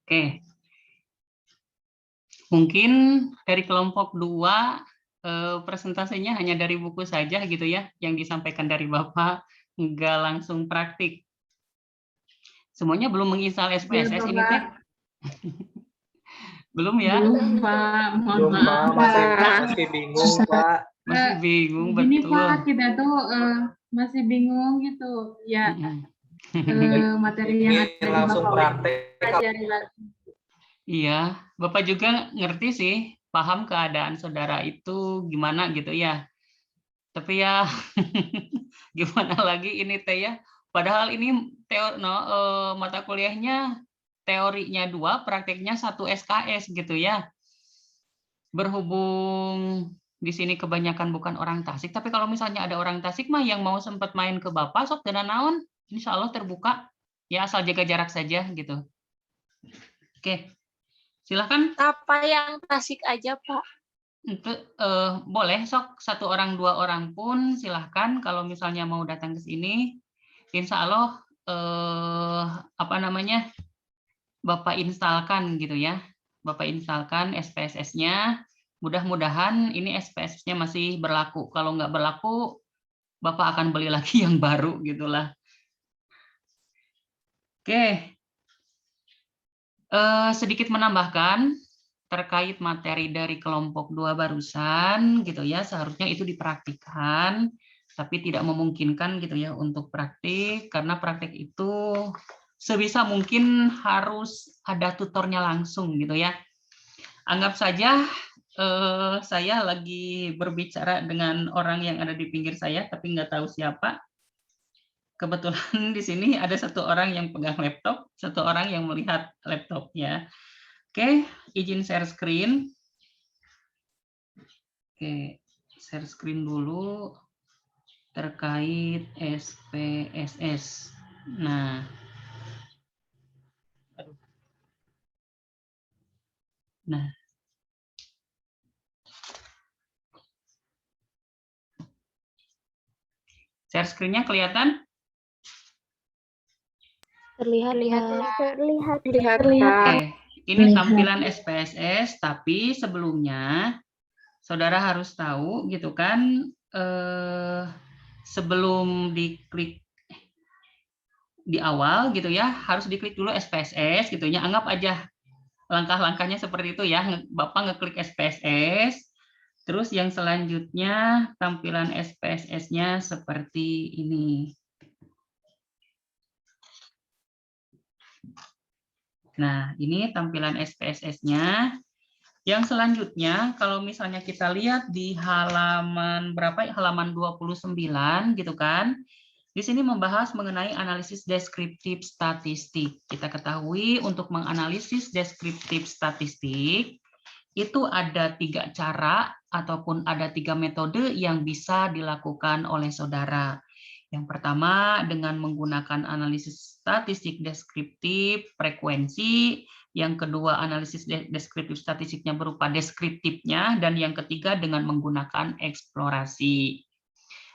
Oke. Mungkin dari kelompok 2 presentasinya hanya dari buku saja gitu ya, yang disampaikan dari Bapak, nggak langsung praktik. Semuanya belum menginstal SPSS ini teh? Belum ya? Belum, Pak. Mohon Belum, Pak. maaf. Masih bingung, Pak. Masih bingung, Gini, betul. Pak, kita tuh masih bingung gitu. Ya, materi yang ada di Langsung Bapak praktek. pelajari lagi. Iya, Bapak juga ngerti sih, paham keadaan saudara itu gimana gitu ya. Tapi ya gimana lagi ini teh ya. Padahal ini mata kuliahnya teorinya 2, prakteknya 1 SKS gitu ya. Berhubung di sini kebanyakan bukan orang Tasik, tapi kalau misalnya ada orang Tasik mah yang mau sempat main ke Bapak sok dana naon, insya Allah terbuka. Ya asal jaga jarak saja gitu. Oke, silahkan. Apa yang Tasik aja, Pak? Boleh sok 1 orang 2 orang pun silahkan kalau misalnya mau datang ke sini. Insya Allah Bapak instalkan gitu ya. Bapak instalkan SPSS-nya. Mudah-mudahan ini SPSS-nya masih berlaku. Kalau nggak berlaku, Bapak akan beli lagi yang baru gitulah. Oke. Sedikit menambahkan terkait materi dari kelompok 2 barusan gitu ya, seharusnya itu dipraktikkan, tapi tidak memungkinkan gitu ya untuk praktik, karena praktik itu sebisa mungkin harus ada tutornya langsung gitu ya. Anggap saja saya lagi berbicara dengan orang yang ada di pinggir saya, tapi nggak tahu siapa. Kebetulan di sini ada 1 orang yang pegang laptop, 1 orang yang melihat laptopnya. Oke, izin share screen. Oke, share screen dulu terkait SPSS. Nah, share screen-nya kelihatan? Terlihat. Oke, ini tampilan SPSS, tapi sebelumnya saudara harus tahu gitu kan, sebelum diklik di awal gitu ya, harus diklik dulu SPSS gitu ya. Anggap aja langkah-langkahnya seperti itu ya. Bapak ngeklik SPSS, terus yang selanjutnya tampilan SPSS-nya seperti ini. Nah, ini tampilan SPSS-nya. Yang selanjutnya, kalau misalnya kita lihat di halaman berapa? Halaman 29 gitu kan. Di sini membahas mengenai analisis deskriptif statistik. Kita ketahui untuk menganalisis deskriptif statistik itu ada 3 cara ataupun ada 3 metode yang bisa dilakukan oleh saudara. Yang pertama dengan menggunakan analisis statistik deskriptif frekuensi, yang kedua analisis deskriptif statistiknya berupa deskriptifnya, dan yang ketiga dengan menggunakan eksplorasi.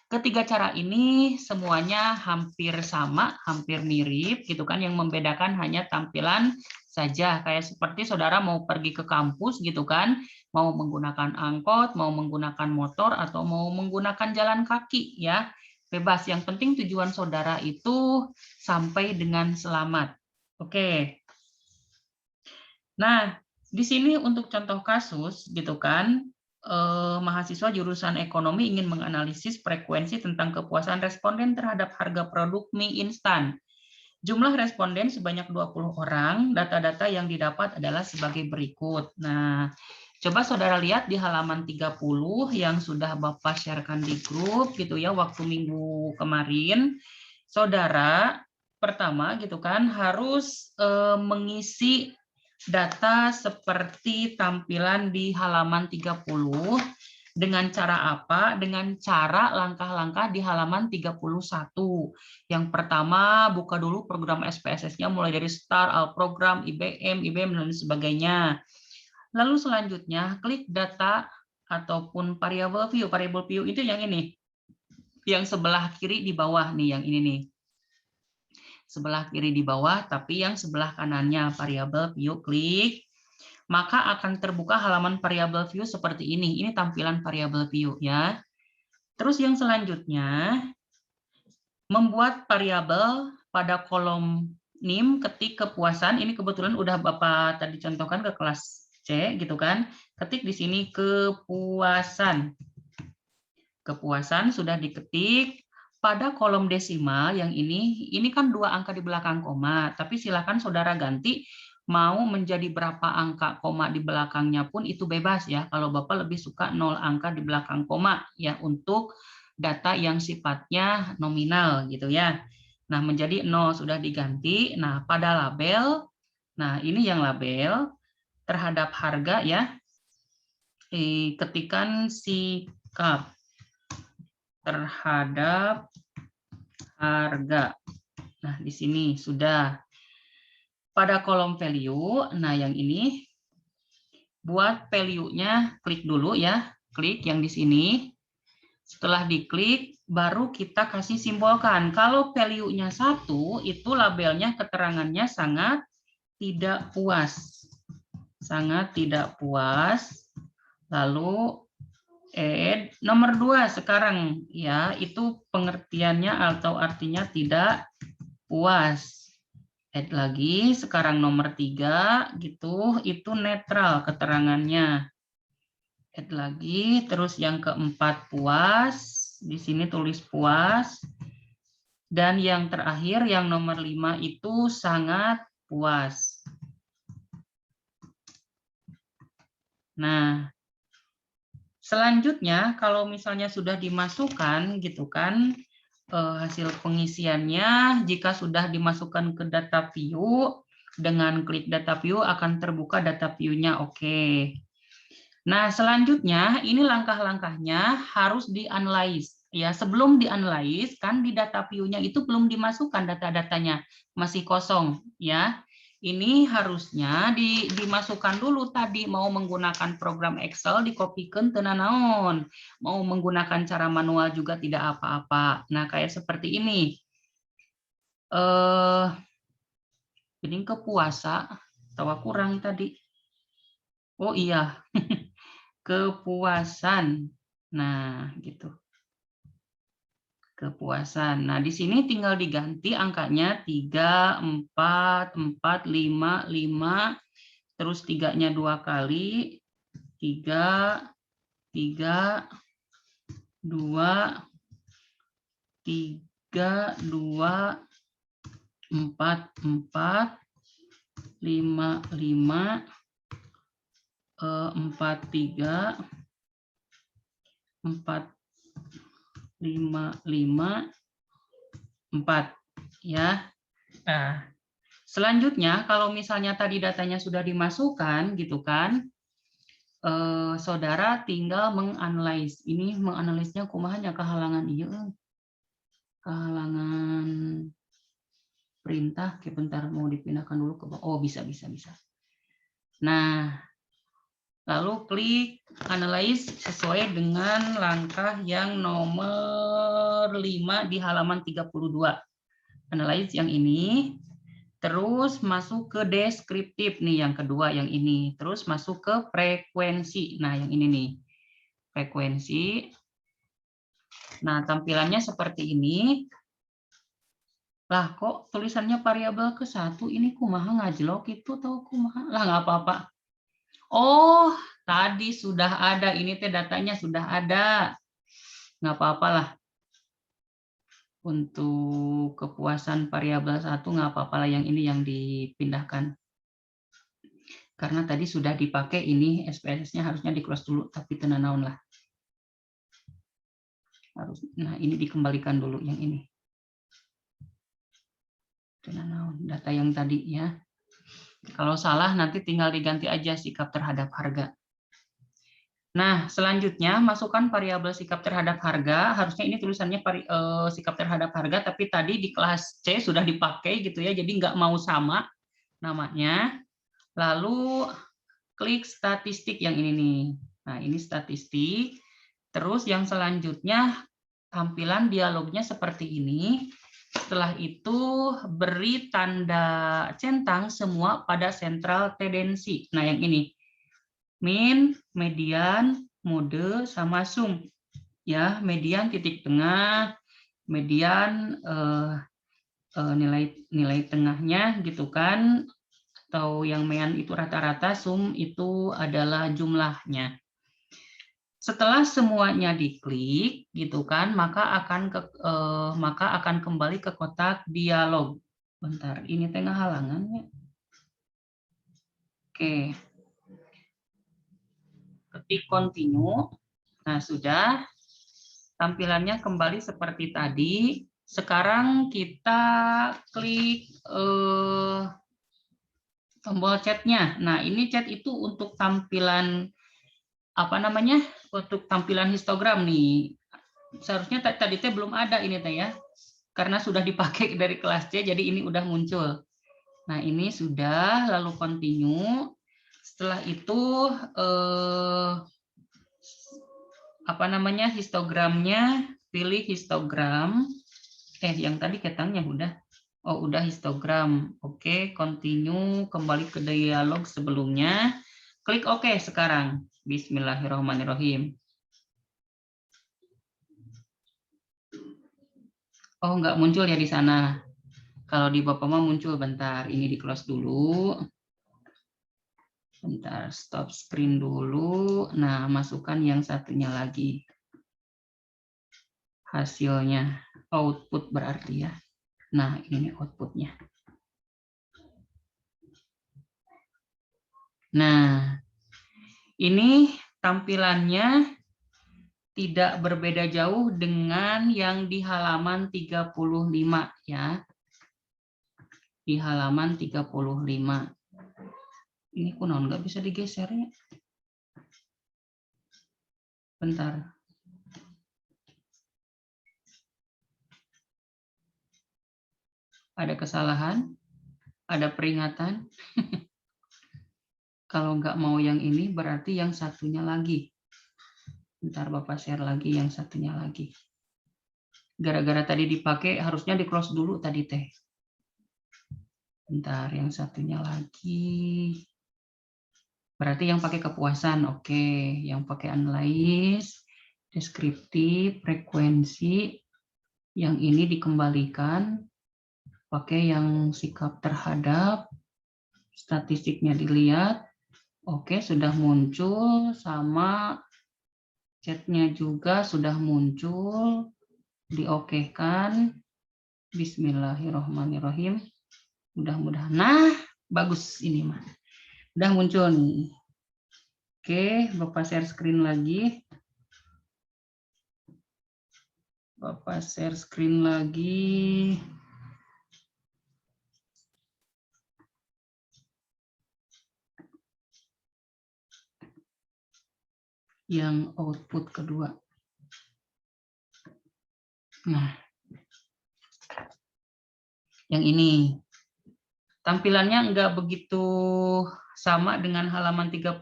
Ketiga cara ini semuanya hampir sama, hampir mirip gitu kan, yang membedakan hanya tampilan saja. Kayak seperti saudara mau pergi ke kampus gitu kan, mau menggunakan angkot, mau menggunakan motor atau mau menggunakan jalan kaki ya. Bebas, yang penting tujuan saudara itu sampai dengan selamat. Oke. Nah, di sini untuk contoh kasus gitu kan, mahasiswa jurusan ekonomi ingin menganalisis frekuensi tentang kepuasan responden terhadap harga produk mie instan. Jumlah responden sebanyak 20 orang, data-data yang didapat adalah sebagai berikut. Nah, coba saudara lihat di halaman 30 yang sudah Bapak sharekan di grup gitu ya, waktu minggu kemarin. Saudara pertama gitu kan harus mengisi data seperti tampilan di halaman 30 dengan cara apa? Dengan cara langkah-langkah di halaman 31. Yang pertama, buka dulu program SPSS-nya mulai dari start, all program, IBM, dan sebagainya. Lalu selanjutnya, klik data ataupun variable view. Variable view itu yang ini. Yang sebelah kiri di bawah nih, yang ini nih. sebelah kiri di bawah, tapi yang sebelah kanannya variabel view, klik, maka akan terbuka halaman variabel view seperti ini. Ini tampilan variabel view ya. Terus yang selanjutnya, membuat variabel pada kolom NIM ketik kepuasan. Ini kebetulan udah Bapak tadi contohkan ke kelas C gitu kan. Ketik di sini kepuasan. Kepuasan sudah diketik. Pada kolom desimal yang ini kan 2 angka di belakang koma, tapi silakan saudara ganti mau menjadi berapa angka koma di belakangnya pun itu bebas ya. Kalau Bapak lebih suka 0 angka di belakang koma ya untuk data yang sifatnya nominal gitu ya. Nah, menjadi 0 sudah diganti. Nah, pada label, nah ini yang label terhadap harga ya. Ketikan sikap terhadap harga. Nah, di sini sudah. Pada kolom value, nah yang ini buat value-nya klik dulu ya. Klik yang di sini. Setelah diklik, baru kita kasih simbolkan. Kalau value-nya 1, itu labelnya keterangannya sangat tidak puas. Sangat tidak puas. Lalu nomor 2 sekarang ya, itu pengertiannya atau artinya tidak puas. Add lagi, sekarang nomor 3 gitu, itu netral keterangannya. Add lagi, terus yang keempat puas, di sini tulis puas. Dan yang terakhir yang nomor 5 itu sangat puas. Nah, selanjutnya kalau misalnya sudah dimasukkan gitu kan hasil pengisiannya, jika sudah dimasukkan ke data view, dengan klik data view akan terbuka data view-nya. Oke. Nah, selanjutnya ini langkah-langkahnya harus dianalyze. Ya, sebelum dianalyze kan di data view-nya itu belum dimasukkan data-datanya, masih kosong ya. Ini harusnya dimasukkan dulu tadi, mau menggunakan program Excel dikopikan teu naon, mau menggunakan cara manual juga tidak apa-apa. Nah, kayak seperti ini. Ini ke puasa, tawa kurang tadi. Oh iya, kepuasan. Nah, gitu. Kepuasan. Nah, di sini tinggal diganti angkanya 3, 4, 4, 5, 5, terus 3-nya 2 kali, 3, 3, 2, 3, 2, 4, 4, 5, 5, 4, 3, 4, 5, 5, 4 ya. Nah, selanjutnya kalau misalnya tadi datanya sudah dimasukkan gitu kan, saudara tinggal menganalisis. Ini menganalisnya kumahanya kehalangan iya. Kehalangan perintah, bentar mau dipindahkan dulu ke bawah. Oh, bisa. Nah, lalu klik analyze sesuai dengan langkah yang nomor 5 di halaman 32. Analyze yang ini, terus masuk ke deskriptif nih yang kedua yang ini, terus masuk ke frekuensi. Nah, yang ini nih. Frekuensi. Nah, tampilannya seperti ini. Lah, kok tulisannya variabel ke-1 ini kumaha ngajlok itu tahu kumaha? Lah, nggak apa-apa. Oh, tadi sudah ada. Ini teh datanya sudah ada. Nggak apa-apalah. Untuk kepuasan variabel 1 nggak apa-apalah, yang ini yang dipindahkan. Karena tadi sudah dipakai ini SPSS-nya harusnya di-close dulu, tapi tenang naon lah. Nah, ini dikembalikan dulu yang ini. Tenang naon, data yang tadi ya. Kalau salah nanti tinggal diganti aja sikap terhadap harga. Nah, selanjutnya masukkan variabel sikap terhadap harga. Harusnya ini tulisannya sikap terhadap harga, tapi tadi di kelas C sudah dipakai gitu ya, jadi nggak mau sama namanya. Lalu klik statistik yang ini nih. Nah, ini statistik. Terus yang selanjutnya tampilan dialognya seperti ini. Setelah itu beri tanda centang semua pada sentral tendensi. Nah, yang ini. Min, median, mode, sama sum. Ya, median titik tengah, median nilai tengahnya gitu kan, atau yang mean itu rata-rata, sum itu adalah jumlahnya. Setelah semuanya diklik gitu kan, maka akan kembali ke kotak dialog. Bentar, ini tengah halangannya. Oke. Ketik continue. Nah, sudah. Tampilannya kembali seperti tadi. Sekarang kita klik tombol chatnya. Nah, ini chat itu untuk tampilan apa namanya? Untuk tampilan histogram nih. Seharusnya tadi teh belum ada ini teh ya. Karena sudah dipakai dari kelas C, jadi ini udah muncul. Nah, ini sudah, lalu continue. Setelah itu apa namanya? Histogramnya, pilih histogram. Yang tadi ketangnya udah. Oh, udah histogram. Oke, continue, kembali ke dialog sebelumnya. Klik OK sekarang. Bismillahirrahmanirrahim. Oh, nggak muncul ya di sana. Kalau di Bapak mah muncul, bentar. Ini di close dulu. Bentar, stop screen dulu. Nah, masukkan yang satunya lagi. Hasilnya, output berarti ya. Nah, ini outputnya. Nah, ini tampilannya tidak berbeda jauh dengan yang di halaman 35 ya. Di halaman 35. Ini kunaon nggak bisa digesernya. Bentar. Ada kesalahan? Ada peringatan? Kalau nggak mau yang ini berarti yang satunya lagi. Bentar Bapak share lagi yang satunya lagi. Gara-gara tadi dipakai harusnya di close dulu tadi teh. Bentar, yang satunya lagi. Berarti yang pakai kepuasan, oke. Yang pakai analyze, deskriptif, frekuensi. Yang ini dikembalikan. Pakai yang sikap terhadap. Statistiknya dilihat. Oke, sudah muncul. Sama chatnya juga sudah muncul. Diokekan. Bismillahirrahmanirrahim. Mudah-mudahan. Nah, bagus ini mah. Udah muncul nih. Oke, Bapak share screen lagi. Bapak share screen lagi. Yang output kedua. Nah, yang ini. Tampilannya enggak begitu sama dengan halaman 35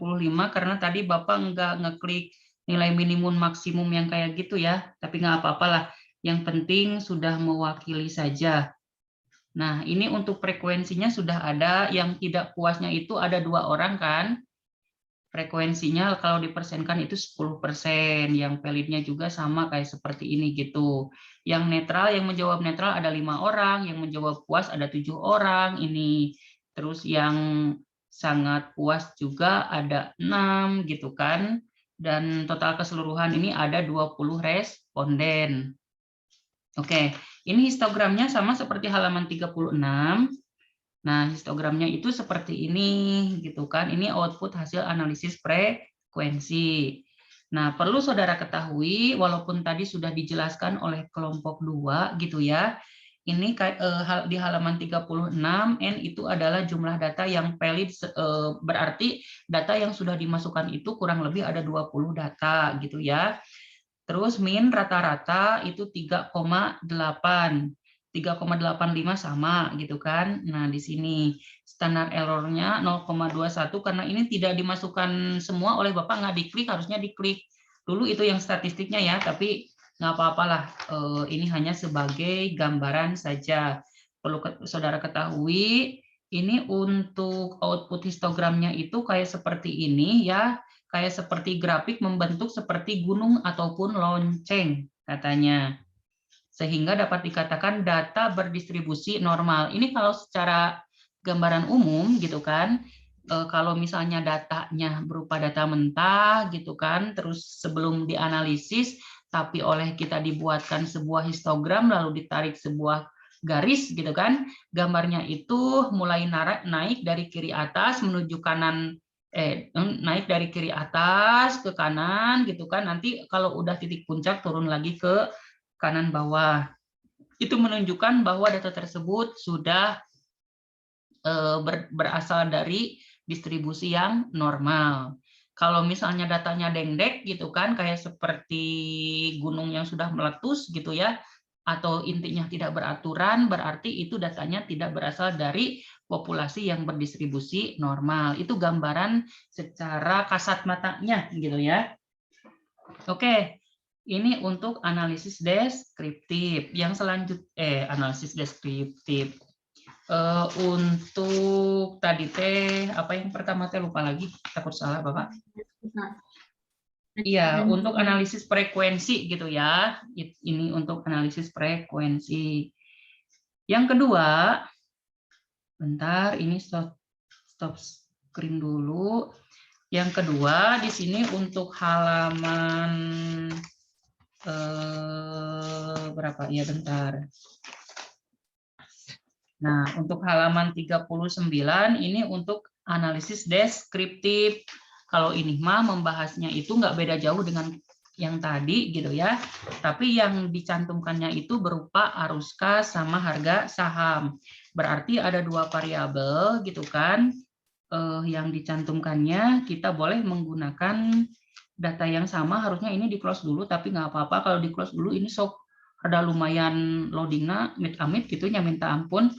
karena tadi Bapak enggak ngeklik nilai minimum maksimum yang kayak gitu ya. Tapi nggak apa-apalah. Yang penting sudah mewakili saja. Nah, ini untuk frekuensinya sudah ada. Yang tidak puasnya itu ada 2 orang kan. Frekuensinya kalau dipersenkan itu 10%. Yang validnya juga sama kayak seperti ini gitu. Yang netral, yang menjawab netral ada 5 orang. Yang menjawab puas ada 7 orang. Ini. Terus yang sangat puas juga ada 6 gitu kan. Dan total keseluruhan ini ada 20 responden. Oke, ini histogramnya sama seperti halaman 36. Nah, histogramnya itu seperti ini gitu kan. Ini output hasil analisis frekuensi. Nah, perlu saudara ketahui walaupun tadi sudah dijelaskan oleh kelompok 2 gitu ya. Ini di halaman 36 N itu adalah jumlah data yang valid, berarti data yang sudah dimasukkan itu kurang lebih ada 20 data gitu ya. Terus min rata-rata itu 3,8. 3,85 sama gitu kan. Nah, di sini standar errornya 0,21 karena ini tidak dimasukkan semua oleh Bapak, nggak diklik, harusnya diklik. Dulu itu yang statistiknya ya, tapi nggak apa-apalah, ini hanya sebagai gambaran saja. Perlu saudara ketahui, ini untuk output histogramnya itu kayak seperti ini ya, kayak seperti grafik membentuk seperti gunung ataupun lonceng katanya. Sehingga dapat dikatakan data berdistribusi normal. Ini kalau secara gambaran umum gitu kan, kalau misalnya datanya berupa data mentah gitu kan, terus sebelum dianalisis tapi oleh kita dibuatkan sebuah histogram lalu ditarik sebuah garis gitu kan, gambarnya itu mulai naik dari kiri atas menuju kanan, naik dari kiri atas ke kanan gitu kan, nanti kalau udah titik puncak turun lagi ke kanan bawah. Itu menunjukkan bahwa data tersebut sudah berasal dari distribusi yang normal. Kalau misalnya datanya dendek gitu kan, kayak seperti gunung yang sudah meletus gitu ya, atau intinya tidak beraturan, berarti itu datanya tidak berasal dari populasi yang berdistribusi normal. Itu gambaran secara kasat matanya gitu ya. Oke, ini untuk analisis deskriptif. Yang selanjutnya analisis deskriptif. Untuk tadi teh apa yang pertama teh lupa lagi, takut salah Bapak. Iya, untuk analisis frekuensi gitu ya. Ini untuk analisis frekuensi. Yang kedua, bentar ini stop screen dulu. Yang kedua di sini untuk halaman berapa ya, bentar. Nah, untuk halaman 39 ini untuk analisis deskriptif. Kalau ini mah membahasnya itu nggak beda jauh dengan yang tadi gitu ya. Tapi yang dicantumkannya itu berupa arus kas sama harga saham. Berarti ada dua variabel gitu kan. Yang dicantumkannya kita boleh menggunakan data yang sama, harusnya ini di close dulu, tapi nggak apa-apa kalau di close dulu, ini sok ada lumayan loadingnya amit-amit gitunya, minta ampun.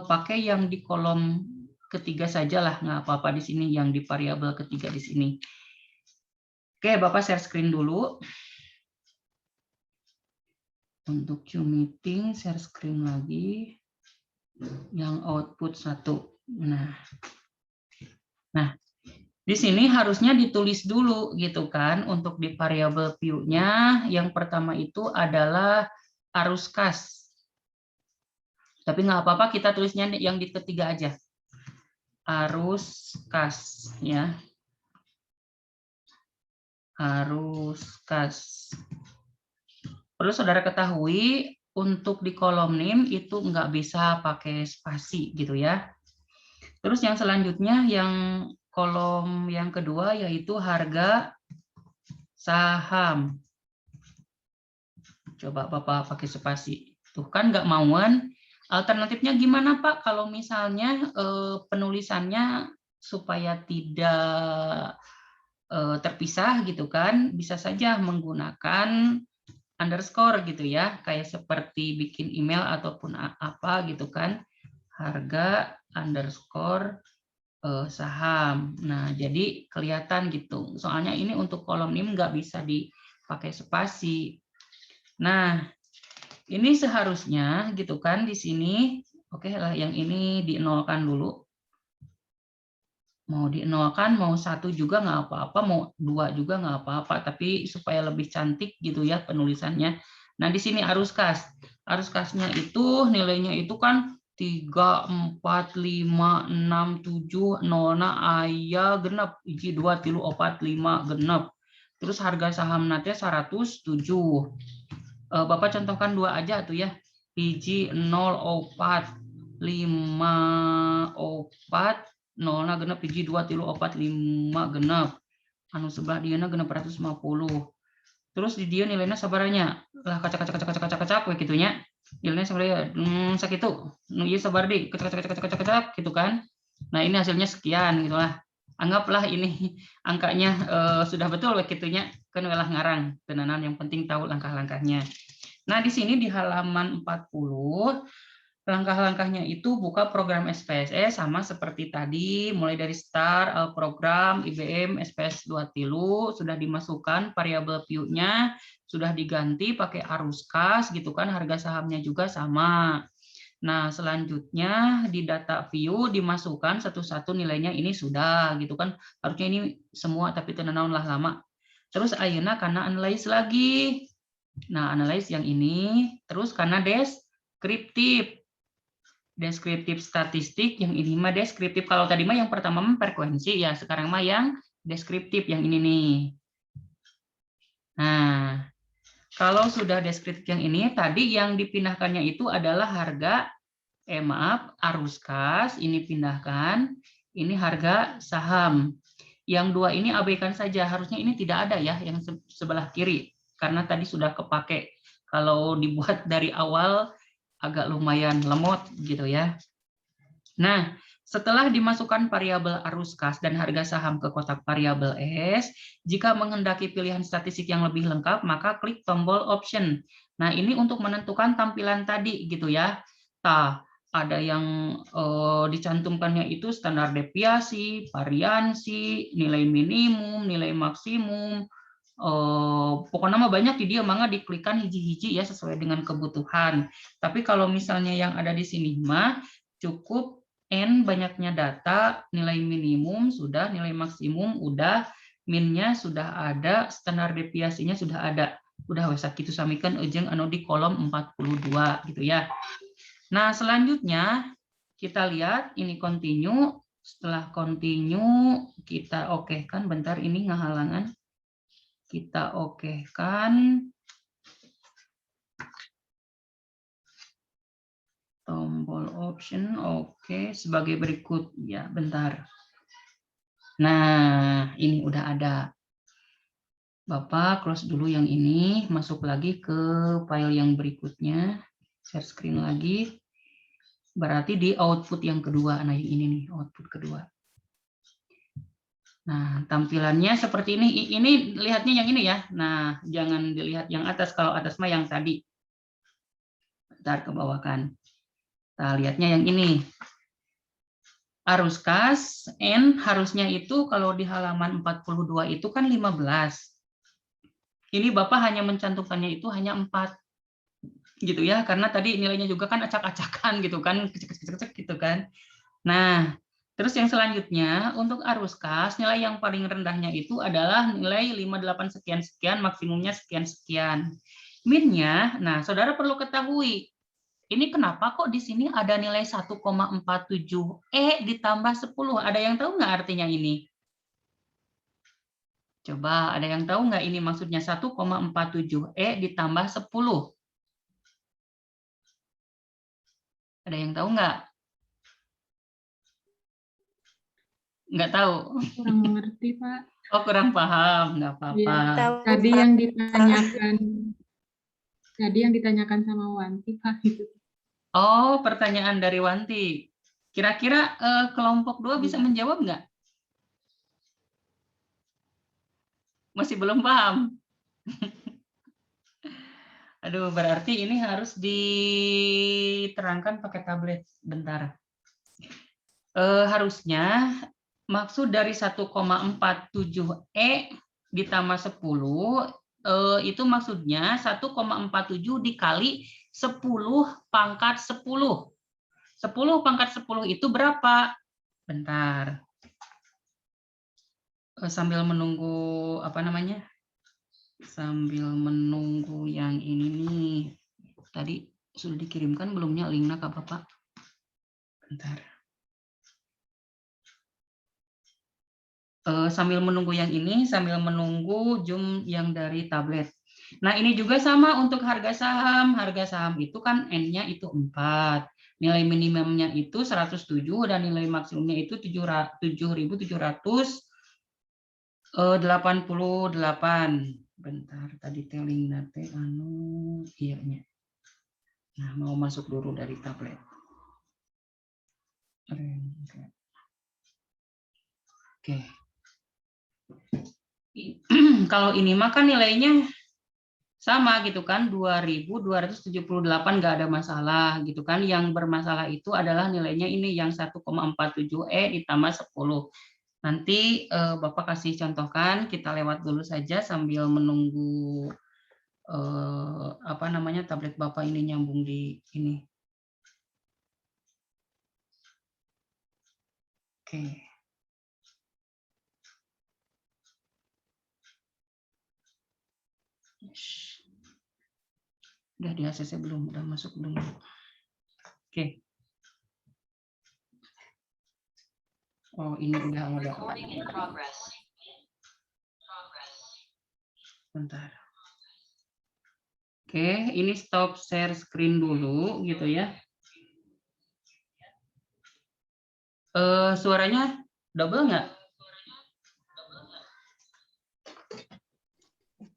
Pakai yang di kolom ketiga saja lah, nggak apa-apa di sini, yang di variabel ketiga di sini. Oke, Bapak share screen dulu. Untuk Zoom meeting, share screen lagi. Yang output 1. Nah, di sini harusnya ditulis dulu gitu kan, untuk di variabel view-nya, yang pertama itu adalah arus kas. Tapi nggak apa-apa, kita tulisnya yang di ketiga aja. Arus kas ya. Arus kas. Perlu saudara ketahui, untuk di kolom NIM itu nggak bisa pakai spasi gitu ya. Terus yang selanjutnya, yang kolom yang kedua yaitu harga saham. Coba Bapak pakai spasi. Tuh kan nggak mauan. Alternatifnya gimana Pak kalau misalnya penulisannya supaya tidak terpisah gitu kan, bisa saja menggunakan underscore gitu ya, kayak seperti bikin email ataupun apa gitu kan, harga underscore saham. Nah, jadi kelihatan gitu. Soalnya ini untuk kolom NIM nggak bisa dipakai spasi. Nah, ini seharusnya gitu kan di sini, oke lah, yang ini dinolkan dulu. Mau dinolkan, mau 1 juga nggak apa-apa, mau 2 juga nggak apa-apa, tapi supaya lebih cantik gitu ya penulisannya. Nah, di sini arus kas. Arus kasnya itu nilainya itu kan 3, 4, 5, 6, 7, 0 aya genep, 1, 2, 3, 4, 5 genep. Terus harga saham nate 107. Bapak contohkan 2 aja tuh ya. 1, 0, 4, 5, 4, 0 genep, 1, 2, 3, 4, 5 genep. Anu sebelah dia genep 150. Terus di dia nilainya sabaranya lah kacak we gitunya. Nilainya sabaranya sakitu. Nu ieu sabar deui kacak gitu kan. Nah, ini hasilnya sekian gitulah. Anggaplah ini angkanya sudah betul we gitunya, kan ulah ngarang. Tenanan yang penting tahu langkah-langkahnya. Nah, di sini di halaman 40 langkah-langkahnya itu buka program SPSS sama seperti tadi, mulai dari start program IBM SPS 2 tilu, sudah dimasukkan variabel view-nya, sudah diganti pakai arus kas gitu kan, harga sahamnya juga sama. Nah, selanjutnya di data view dimasukkan satu-satu nilainya ini sudah gitu kan. Harusnya ini semua tapi tenanaun lah lama. Terus ayeuna karena analyze lagi. Nah, analyze yang ini, terus karena deskriptif. Deskriptif statistik, yang ini mah deskriptif. Kalau tadi mah yang pertama mah frekuensi ya, sekarang mah yang deskriptif yang ini nih. Nah, kalau sudah deskriptif yang ini, tadi yang dipindahkannya itu adalah harga, maaf, arus kas, ini pindahkan, ini harga saham. Yang dua ini abaikan saja, harusnya ini tidak ada ya, yang sebelah kiri, karena tadi sudah kepake. Kalau dibuat dari awal, agak lumayan lemot gitu ya. Nah, setelah dimasukkan variabel arus kas dan harga saham ke kotak variabel S, jika menghendaki pilihan statistik yang lebih lengkap, maka klik tombol option. Nah, ini untuk menentukan tampilan tadi gitu ya. Ada yang dicantumkannya itu standar deviasi, variansi, nilai minimum, nilai maksimum. Pokoknya mah banyak di dia, mangga diklikkan hiji-hiji ya sesuai dengan kebutuhan. Tapi kalau misalnya yang ada di sini mah cukup N banyaknya data, nilai minimum sudah, nilai maksimum udah, minnya sudah ada, standar deviasinya sudah ada. Udah wes kitu samikan ujung anu di kolom 42 gitu ya. Nah, selanjutnya kita lihat ini continue. Setelah continue kita oke kan, bentar ini ngahalangan. Kita oke kan, tombol option oke sebagai berikut ya, bentar. Nah, ini udah ada. Bapak close dulu yang ini, masuk lagi ke file yang berikutnya, share screen lagi. Berarti di output yang kedua, nah yang ini nih output kedua. Nah, tampilannya seperti ini. Ini lihatnya yang ini ya. Nah, jangan dilihat yang atas. Kalau atas mah yang tadi. Bentar ke bawah kan. Nah, lihatnya yang ini. Arus kas N harusnya itu kalau di halaman 42 itu kan 15. Ini Bapak hanya mencantumkannya itu hanya 4. Gitu ya, karena tadi nilainya juga kan acak-acakan gitu kan, kecek-kecek gitu kan. Nah, terus yang selanjutnya untuk arus kas nilai yang paling rendahnya itu adalah nilai 58 sekian-sekian, maksimumnya sekian-sekian. Minnya, nah saudara perlu ketahui, ini kenapa kok di sini ada nilai 1,47 E ditambah 10? Ada yang tahu nggak artinya ini? Coba, ada yang tahu nggak ini maksudnya 1,47 E ditambah 10? Ada yang tahu nggak? Nggak tahu? Kurang mengerti, Pak. Oh, kurang paham, nggak apa-apa. Ya, tadi yang ditanyakan sama Wanti, Pak. Oh, pertanyaan dari Wanti. Kira-kira kelompok 2 bisa menjawab nggak? Masih belum paham? Aduh, berarti ini harus diterangkan pakai tablet. Bentar. Harusnya maksud dari 1,47 E ditambah 10 itu maksudnya 1,47 dikali 10 pangkat 10. 10 pangkat 10 itu berapa? Bentar. Sambil menunggu apa namanya? Sambil menunggu yang ini nih. Tadi sudah dikirimkan belumnya linknya ke Bapak? Bentar. Sambil menunggu yang ini, sambil menunggu Zoom yang dari tablet. Nah, ini juga sama untuk harga saham. Harga saham itu kan N-nya itu 4. Nilai minimumnya itu 107 dan nilai maksimumnya itu 7.788. Bentar, tadi telling nate anu ianya. Nah, mau masuk dulu dari tablet. Oke. Kalau ini maka nilainya sama gitu kan, 2.278 nggak ada masalah gitu kan. Yang bermasalah itu adalah nilainya ini yang 1,47 E ditambah 10. Nanti Bapak kasih contohkan, kita lewat dulu saja sambil menunggu apa namanya, tablet Bapak ini nyambung di ini. Oke. Udah di ACC belum? Udah masuk belum? Oke. Oh, ini udah ada. Bentar. Oke, ini stop share screen dulu gitu ya. Suaranya double nggak?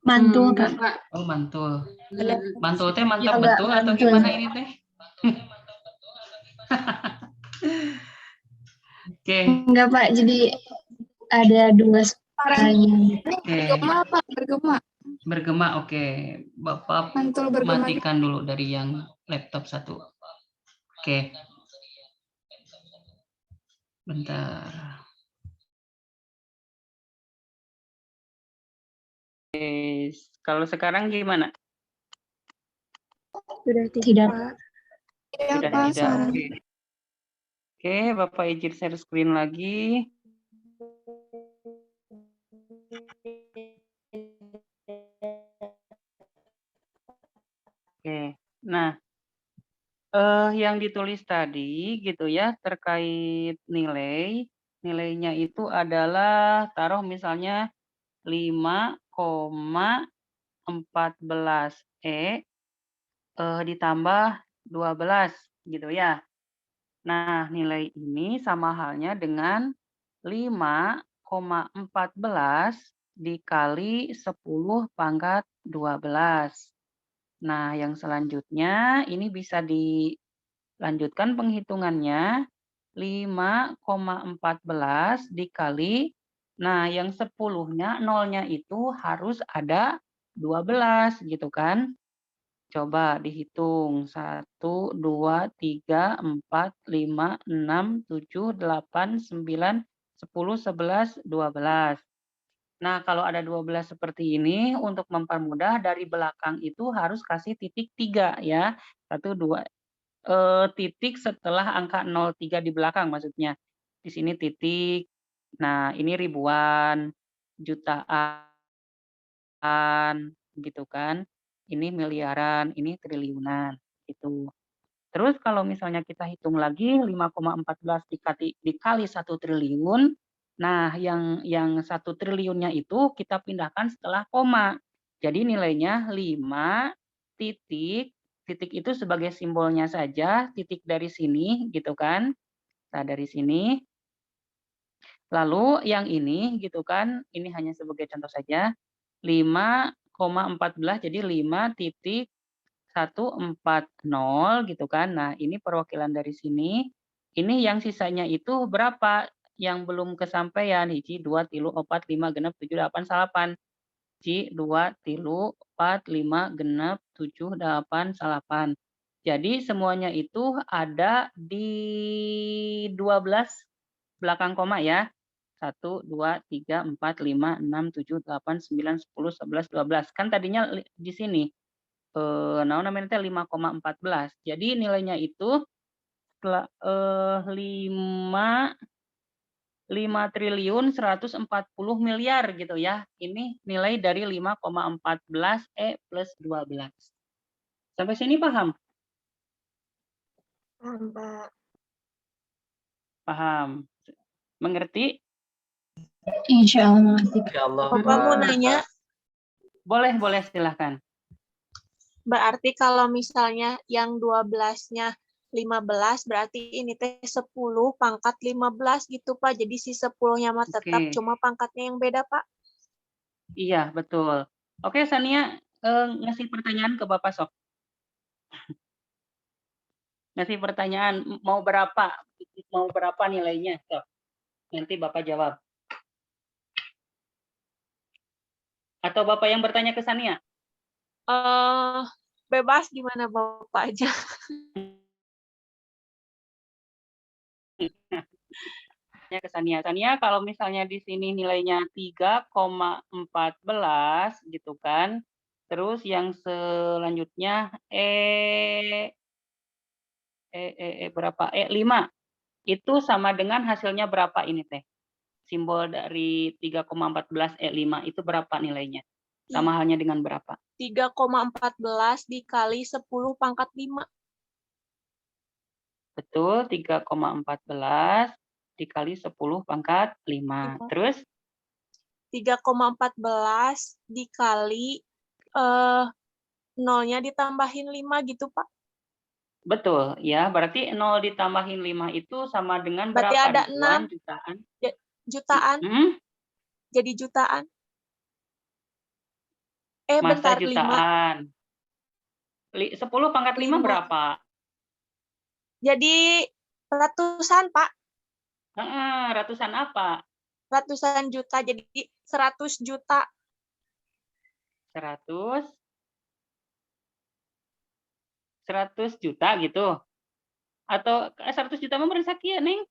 Mantul, Enggak, Kak. Pak. Oh, mantul. Iya. Mantul teh mantap Ya, betul Kak, atau mantul. gimana ini teh? Oke. Enggak, Pak. Jadi ada dua suaranya. Oke. Bergema, Pak, bergema. Bergema, oke. Bapak Mantul bergema. matikan dulu dari yang laptop satu. Oke. Bentar. Oke, kalau sekarang gimana? Sudah Tidak. Pak. Sudah Pak, tidak. suara. Oke. Oke, Bapak izin share screen lagi. Oke. Nah, yang ditulis tadi gitu ya terkait nilai, nilainya itu adalah taruh misalnya 5,14 ditambah 12 gitu ya. Nah, nilai ini sama halnya dengan 5,14 dikali 10 pangkat 12. Nah, yang selanjutnya ini bisa dilanjutkan penghitungannya. 5,14 dikali, nah yang 10-nya, nolnya itu harus ada 12 gitu kan. Coba dihitung. 1, 2, 3, 4, 5, 6, 7, 8, 9, 10, 11, 12. Nah, kalau ada 12 seperti ini, untuk mempermudah dari belakang itu harus kasih titik 3 ya. 1, 2, titik setelah angka 03 di belakang maksudnya. Di sini titik. Nah, ini ribuan, jutaan, gitu kan. Ini miliaran, ini triliunan, gitu. Terus kalau misalnya kita hitung lagi 5,14 dikali 1 triliun, nah yang 1 triliunnya itu kita pindahkan setelah koma. Jadi nilainya 5 titik, titik itu sebagai simbolnya saja, titik dari sini gitu kan. Nah, dari sini. Lalu yang ini gitu kan, ini hanya sebagai contoh saja. 5,14 jadi 5,140 gitu kan. Nah, ini perwakilan dari sini. Ini yang sisanya itu berapa? Yang belum kesampaian. 1, 2, 3, 4, 5, genep, 7, 8, 9. 1, 2, 3, 4, 5, genep, 7, 8, 9. Jadi semuanya itu ada di 12 belakang koma ya. 1, 2, 3, 4, 5, 6, 7, 8, 9, 10, 11, 12. Kan tadinya di sini. Naon namanya teh 5,14. Jadi nilainya itu setelah 5 triliun 140 miliar gitu ya. Ini nilai dari 5,14 plus 12. Sampai sini paham? Paham, Pak. Paham. Mengerti? Insya Allah. Bapak mau nanya, Boleh, boleh silahkan. berarti kalau misalnya yang 12-nya 15, berarti ini teh 10 pangkat 15 gitu, Pak. Jadi si 10-nya mah tetap, Oke. cuma pangkatnya yang beda, Pak. Iya, betul. Oke, Sania, ngasih pertanyaan ke Bapak sok. Ngasih pertanyaan, mau berapa nilainya? Sok. Nanti Bapak jawab. Atau Bapak yang bertanya ke Sania? Bebas gimana Bapak aja. Ke Sania. Sania, kalau misalnya di sini nilainya 3,14 gitu kan. Terus yang selanjutnya berapa? 5. Itu sama dengan hasilnya berapa ini teh? Simbol dari 3,14 E5 itu berapa nilainya? Sama halnya dengan berapa? 3,14 dikali 10 pangkat 5. Betul, 3,14 dikali 10 pangkat 5. Terus? 3,14 dikali nolnya ditambahin 5 gitu, Pak. Betul, ya. Berarti 0 ditambahin 5 itu sama dengan Berarti berapa? ada Ribuan, 6. jutaan? Jutaan. Jadi jutaan. Masa Bentar, 5. jutaan? 10 pangkat 5 berapa? Jadi ratusan, Pak. Ratusan apa? Ratusan juta, jadi 100 juta. 100 juta gitu? Atau 100 juta mah beres sakieu, Neng?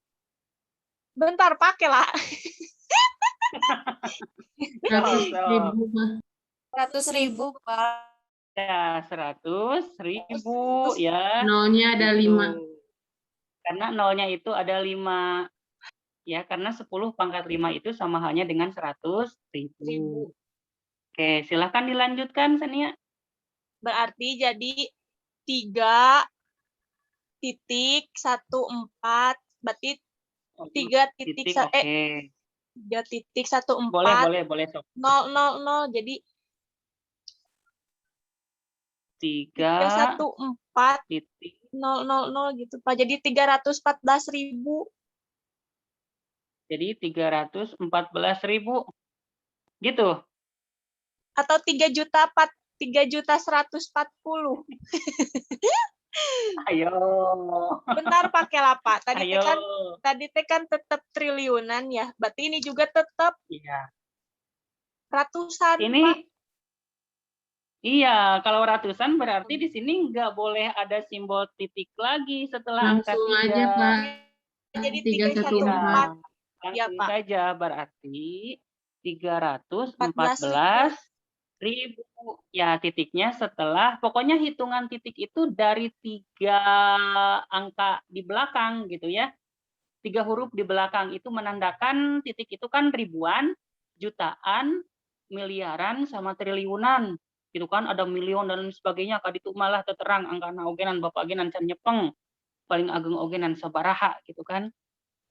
Bentar, pakai lah. 100.000 mah. 100.000, Pak. Ya, 100.000 ya. Nolnya ada 5. Karena nolnya itu ada 5. Ya, karena 10 pangkat 5 itu sama halnya dengan 100.000. Oke, silahkan dilanjutkan, Sania. Berarti jadi 3,14, berarti 3,14. Boleh. Sok. 000, jadi 3,14,000 gitu, Pak. Jadi 314.000. Jadi 314.000. Gitu. Atau 3.140.000. Ayo. Bentar, pakai lah, Pak. Ayo. Tadi kan tetap triliunan ya. Berarti ini juga tetap ratusan, ini, Pak. Iya, kalau ratusan berarti di sini nggak boleh ada simbol titik lagi setelah angka 3. Langsung aja, Pak. Jadi 314. Langsung Pak. saja, berarti 314.000. Ya, titiknya setelah, pokoknya hitungan titik itu dari 3 angka di belakang gitu ya. 3 huruf di belakang itu menandakan titik itu kan ribuan, jutaan, miliaran, sama triliunan. Gitu kan, ada milion dan sebagainya. Kaditu malah terterang angkana ogenan bapak agenan can nyepeng. Paling ageng ogenan sabaraha gitu kan.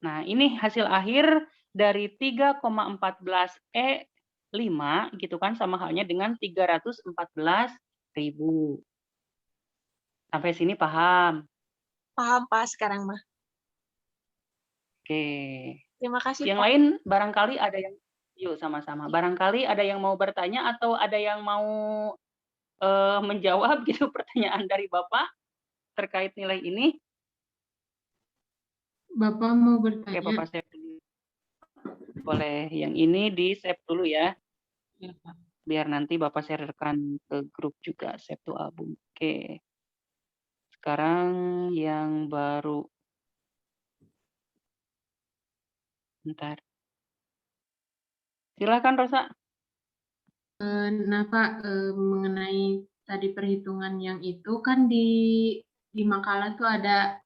Nah, ini hasil akhir dari 3,14E5 gitu kan, sama halnya dengan 314.000. Sampai sini paham? Paham, Pak, sekarang mah. Oke. Terima kasih, Yang Pak. lain barangkali ada yang, yuk sama-sama. Barangkali ada yang mau bertanya atau ada yang mau menjawab gitu pertanyaan dari Bapak terkait nilai ini. Bapak mau bertanya? Oke, Bapak save dulu. Boleh, yang ini di save dulu ya. Biar nanti Bapak sharekan ke grup juga, save to album. Oke. Sekarang yang baru. Bentar. Silakan, Rosa. Nah, Pak, mengenai tadi perhitungan yang itu kan di makalah tuh ada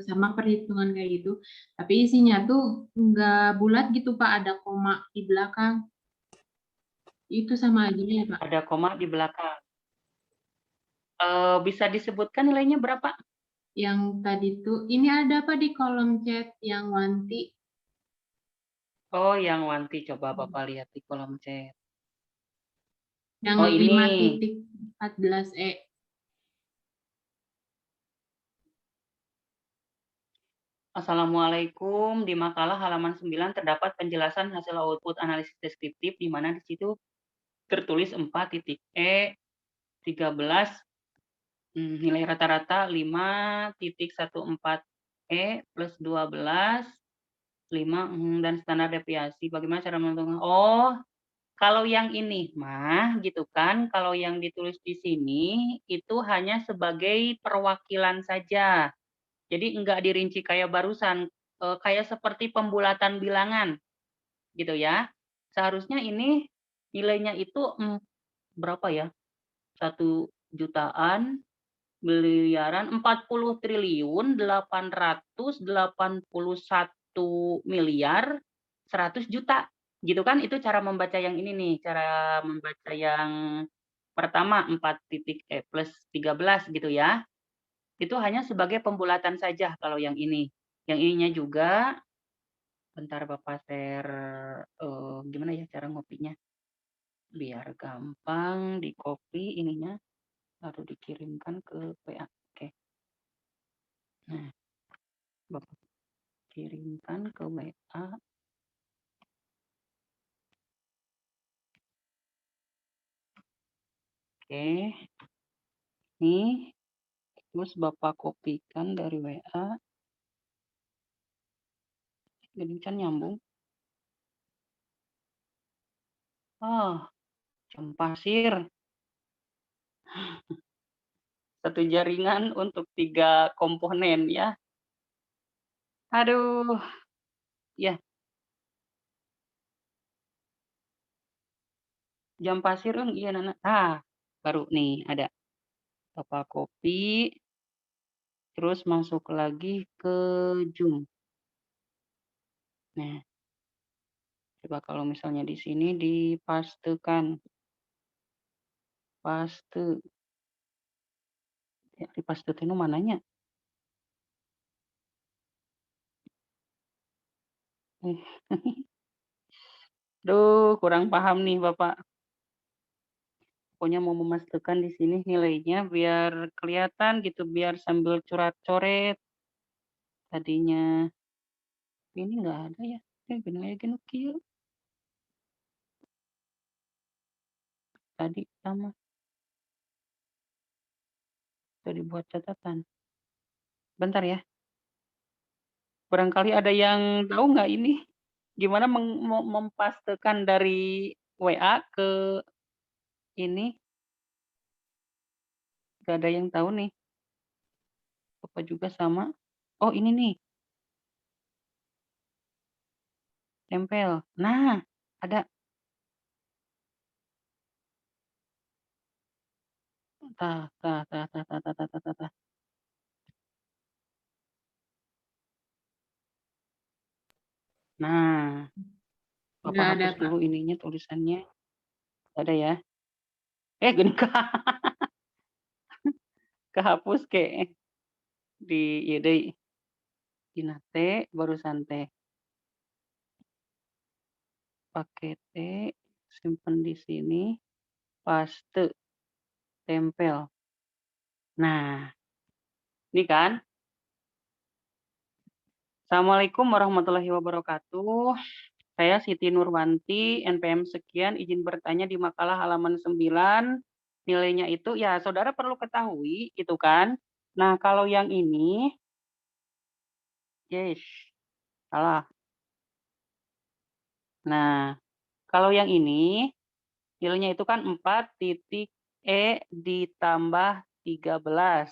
sama perhitungan kayak gitu, tapi isinya tuh nggak bulat gitu, Pak, ada koma di belakang. Itu sama aja ya, Pak? Ada koma di belakang. Bisa disebutkan nilainya berapa? Yang tadi tuh, ini ada Pak di kolom chat yang Wanti. Oh, yang Wanti. Coba Bapak lihat di kolom chat. Yang Oh, ini. 5.14E. Assalamualaikum. Di makalah halaman 9 terdapat penjelasan hasil output analisis deskriptif di mana di situ tertulis 4.E 13 nilai rata-rata 5.14E plus 12 5 dan standar deviasi. Bagaimana cara menentukan? Oh, kalau yang ini mah gitu kan, kalau yang ditulis di sini itu hanya sebagai perwakilan saja. Jadi enggak dirinci kayak barusan, kayak seperti pembulatan bilangan, gitu ya. Seharusnya ini nilainya itu berapa ya? 1 jutaan, miliaran, 40 triliun 881 miliar 100 juta. Gitu kan, itu cara membaca yang ini nih, cara membaca yang pertama 4.E plus 13 gitu ya. Itu hanya sebagai pembulatan saja kalau yang ini. Yang ininya juga, bentar Bapak share, gimana ya cara ngopinya? Biar gampang di-copy ininya, lalu dikirimkan ke WA. Oke. Nah, Bapak kirimkan ke WA. Oke. Nih, terus Bapak kopikan dari WA. Jadi kan nyambung. Oh, jam pasir. 1 jaringan untuk 3 komponen ya. Aduh, ya. Jam pasir dong, iya Nana. Baru nih ada. Bapak copy, terus masuk lagi ke Zoom. Nah, coba kalau misalnya di sini dipastekan. Paste. Ya, dipaste itu mananya? Duh, kurang paham nih Bapak. Pokoknya mau memastikan di sini nilainya biar kelihatan gitu, biar sambil coret-coret. Tadinya ini nggak ada ya. Bener gini kieu. Tadi sama. Tadi buat catatan. Bentar ya. Barangkali ada yang tahu nggak ini? Gimana mempastekan dari WA ke ini? Nggak ada yang tahu nih. Apa juga sama? Oh ini nih. Tempel. Nah, ada. Tah. Nah, Bapak Nggak ada, hapus Pak. dulu ininya tulisannya. Ada ya. Gini kehapus ke di ieu deui. Dina teh barusan teh. Pakai T, simpen di sini, paste, tempel. Nah, ini kan. Assalamualaikum warahmatullahi wabarakatuh. Saya Siti Nurwanti, NPM sekian, izin bertanya di makalah halaman 9. Nilainya itu, ya saudara perlu ketahui, gitu kan. Nah, kalau yang ini, yes, salah. Nah, kalau yang ini, nilainya itu kan 4.E ditambah 13.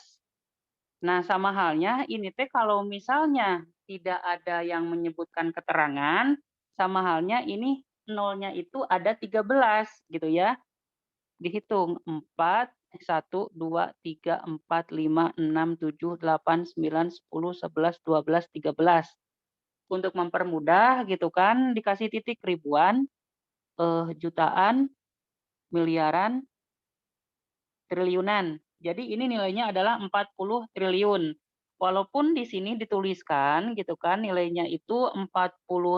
Nah, sama halnya ini teh kalau misalnya tidak ada yang menyebutkan keterangan, sama halnya ini nolnya itu ada 13 gitu ya. Dihitung 4, 1, 2, 3, 4, 5, 6, 7, 8, 9, 10, 11, 12, 13. Untuk mempermudah gitu kan, dikasih titik ribuan, jutaan, miliaran, triliunan. Jadi ini nilainya adalah 40 triliun. Walaupun di sini dituliskan gitu kan nilainya itu 40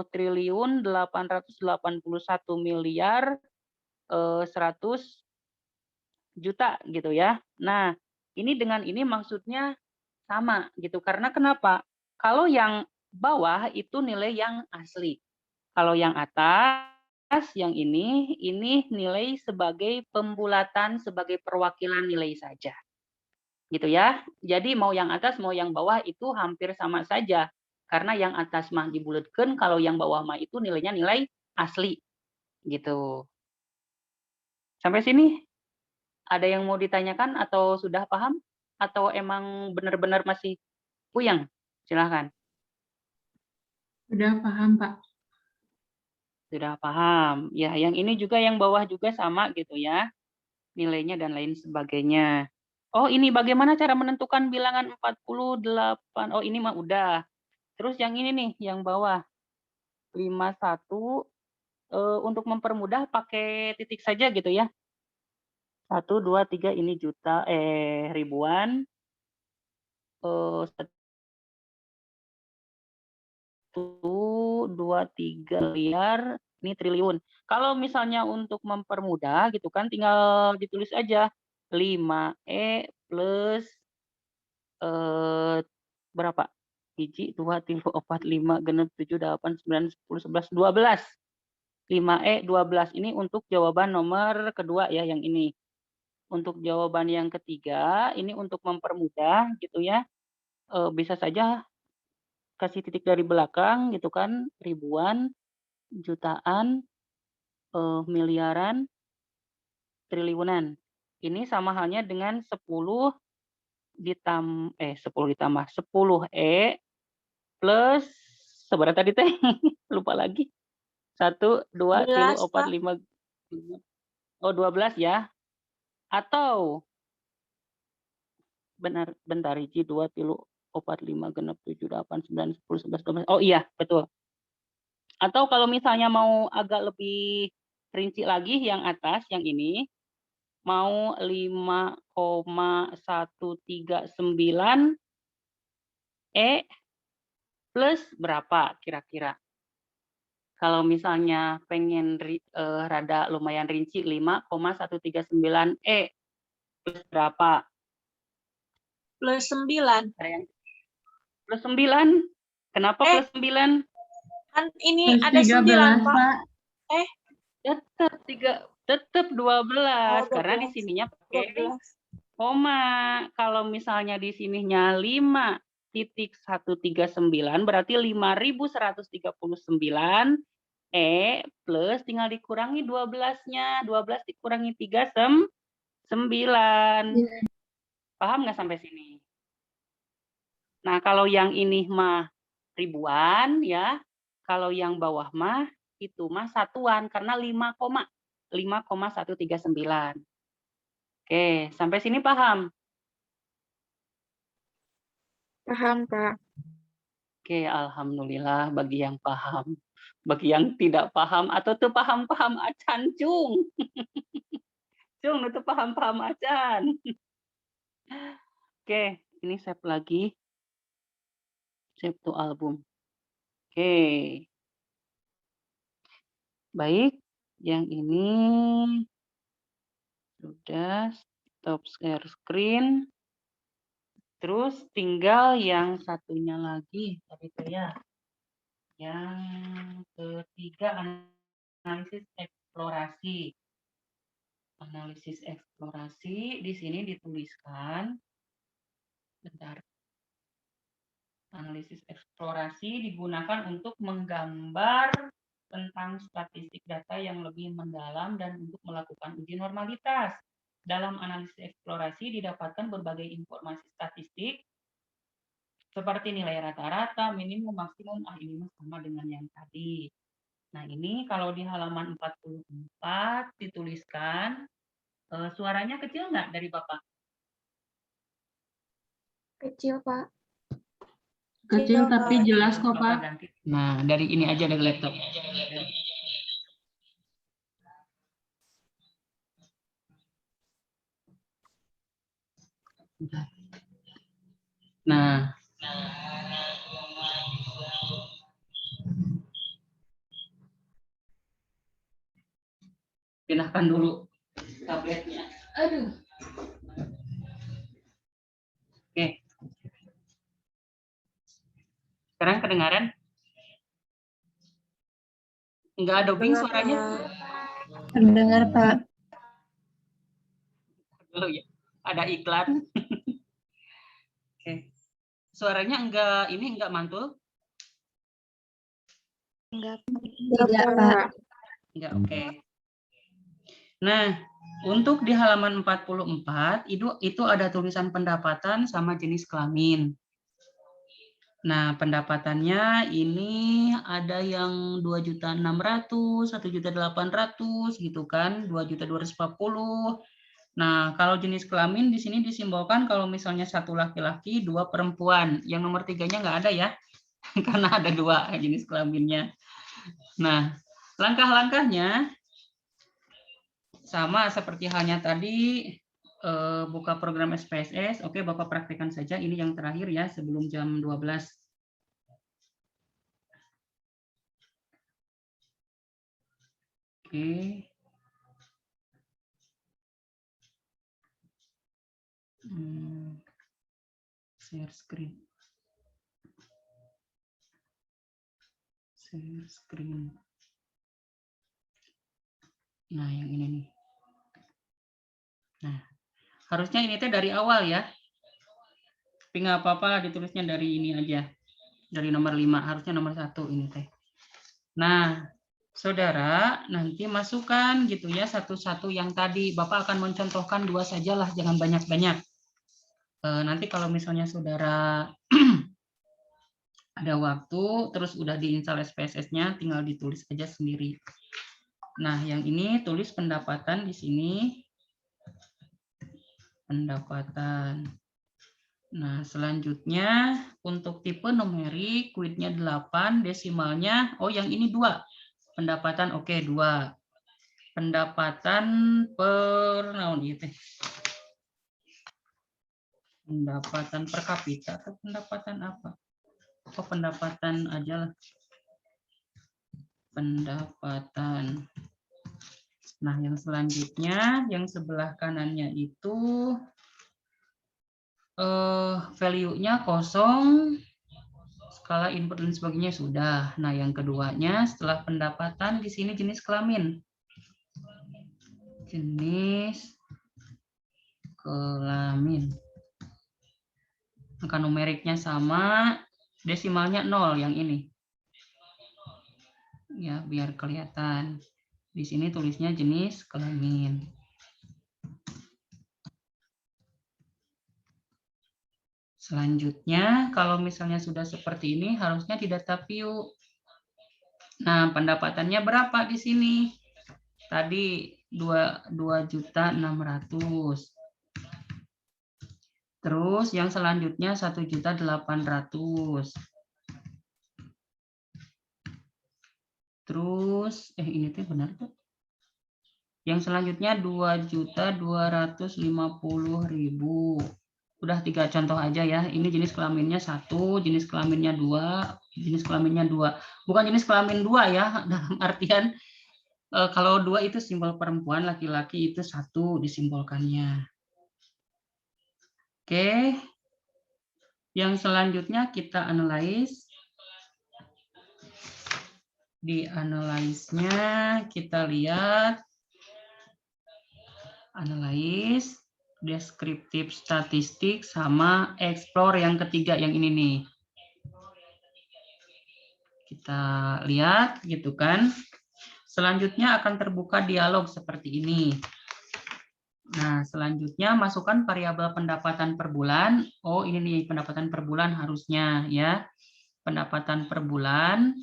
triliun 881 miliar 100 juta gitu ya. Nah, ini dengan ini maksudnya sama gitu. Karena kenapa? Kalau yang bawah itu nilai yang asli. Kalau yang atas yang ini nilai sebagai pembulatan, sebagai perwakilan nilai saja. Gitu ya. Jadi mau yang atas mau yang bawah itu hampir sama saja. Karena yang atas mah dibuletkeun, kalau yang bawah mah itu nilainya nilai asli. Gitu. Sampai sini ada yang mau ditanyakan atau sudah paham? Atau emang benar-benar masih puyeng? Silahkan. Sudah paham, Pak. Sudah paham. Ya, yang ini juga yang bawah juga sama gitu ya. nilainya dan lain sebagainya. Oh, ini bagaimana cara menentukan bilangan 48? Oh, ini mah udah. Terus yang ini nih, yang bawah. 51, untuk mempermudah pakai titik saja gitu ya. 1, 2, 3 ini juta, ribuan. 1, 2, 3 miliar, ini triliun. Kalau misalnya untuk mempermudah gitu kan, tinggal ditulis aja 5E plus berapa? 1, 2, 3, 4, 5, 6, 7, 8, 9, 10, 11, 12. 5E 12 ini untuk jawaban nomor kedua ya, yang ini. Untuk jawaban yang ketiga, ini untuk mempermudah gitu ya, bisa saja kasih titik dari belakang gitu kan, ribuan, jutaan, miliaran, triliunan. Ini sama halnya dengan 10 ditambah 10E plus seberapa tadi teh? Lupa lagi. 1, 2, 3, 11, 4, Pak. 5, oh 12 ya. Atau bentar hiji 2, 3, 4, 5, 6, 7, 8, 9, 10, 11, 12. Oh iya, betul. Atau kalau misalnya mau agak lebih rinci lagi yang atas, yang ini, mau 5,139 E plus berapa kira-kira? Kalau misalnya pengen rada lumayan rinci 5,139 E plus berapa? Plus 9. Ada yang plus 9? Kenapa plus 9? Kan ini Plus ada 9, 13, Pak. Pak. Tetap 12 Oh, karena di 12. sininya pakai 12. koma. Kalau misalnya di sininya 5,139 berarti 5.139 E plus tinggal dikurangi 12-nya. 12 dikurangi 3, 9. Paham nggak sampai sini? Nah, kalau yang ini mah ribuan ya. Kalau yang bawah mah itu mah satuan karena 5,139. Oke, sampai sini paham? Paham, Pak. Oke, alhamdulillah bagi yang paham. Bagi yang tidak paham atau tuh paham-paham acan, Cung. Cung, itu paham-paham acan. Oke, ini save lagi. Save to album. Oke. Baik, yang ini sudah stop share screen. Terus tinggal yang satunya lagi tadi itu ya. Yang ketiga analisis eksplorasi. Analisis eksplorasi di sini dituliskan. Bentar. Analisis eksplorasi digunakan untuk menggambar tentang statistik data yang lebih mendalam dan untuk melakukan uji normalitas. Dalam analisis eksplorasi didapatkan berbagai informasi statistik seperti nilai rata-rata, minimum, maksimum. Ini sama dengan yang tadi. Nah, ini kalau di halaman 44 dituliskan, suaranya kecil nggak dari Bapak? Kecil, Pak. Kecil tapi jelas kok, Bapak Pak. ganti. Nah, dari ini aja dari laptop. Nah, pindahkan dulu tabletnya. Aduh. Oke. Sekarang kedengaran? Enggak ada dubbing suaranya? Terdengar, Pak. Dulu ya. Ada iklan. Oke. Suaranya enggak mantul? Tidak, Pak. Enggak, oke. Nah, untuk di halaman 44 itu ada tulisan pendapatan sama jenis kelamin. Nah, pendapatannya ini ada yang 2.600.000, 1.800.000 gitu kan, 2.240.000, Nah, kalau jenis kelamin di sini disimbolkan kalau misalnya satu laki-laki, dua perempuan. Yang nomor 3-nya nggak ada ya, karena ada 2 jenis kelaminnya. Nah, langkah-langkahnya sama seperti halnya tadi, buka program SPSS. Oke, Bapak praktekkan saja. Ini yang terakhir ya, sebelum jam 12. Oke. Share screen. Share screen. Nah, yang ini nih. Nah, harusnya ini teh dari awal ya. Tapi nggak apa-apa ditulisnya dari ini aja. Dari nomor 5, harusnya nomor 1 ini teh. Nah, saudara nanti masukkan gitu ya satu-satu yang tadi. Bapak akan mencontohkan 2 sajalah, jangan banyak-banyak. Nanti kalau misalnya saudara ada waktu, terus udah diinstal SPSS-nya, tinggal ditulis aja sendiri. Nah, yang ini tulis pendapatan di sini. Pendapatan. Nah, selanjutnya untuk tipe numerik, kuitnya 8, desimalnya, oh yang ini 2. Pendapatan, oke, 2. Pendapatan per naon gitu. Pendapatan per kapita atau pendapatan apa? Oh, pendapatan aja lah. Pendapatan. Nah, yang selanjutnya, yang sebelah kanannya itu value-nya 0, skala input dan sebagainya sudah. Nah, yang keduanya setelah pendapatan di sini jenis kelamin. Jenis kelamin. Angka numeriknya sama, desimalnya 0 yang ini. Ya, biar kelihatan. Di sini tulisnya jenis kelamin. Selanjutnya, kalau misalnya sudah seperti ini, harusnya di data view. Nah, pendapatannya berapa di sini? Tadi 2.600.000. Terus yang selanjutnya 1.800.000. Terus ini tuh benar tuh. Yang selanjutnya 2.250.000. Udah 3 contoh aja ya. Ini jenis kelaminnya 1, jenis kelaminnya 2, jenis kelaminnya 2. Bukan jenis kelamin 2 ya, dalam artian kalau 2 itu simbol perempuan, laki-laki itu 1 disimbolkannya. Oke. Yang selanjutnya kita analyze. Di analyze-nya kita lihat analyze, deskriptif statistik, sama explore yang ketiga yang ini nih. Kita lihat gitu kan. Selanjutnya akan terbuka dialog seperti ini. Nah, selanjutnya masukkan variabel pendapatan per bulan. Oh, ini nih pendapatan per bulan harusnya ya. Pendapatan per bulan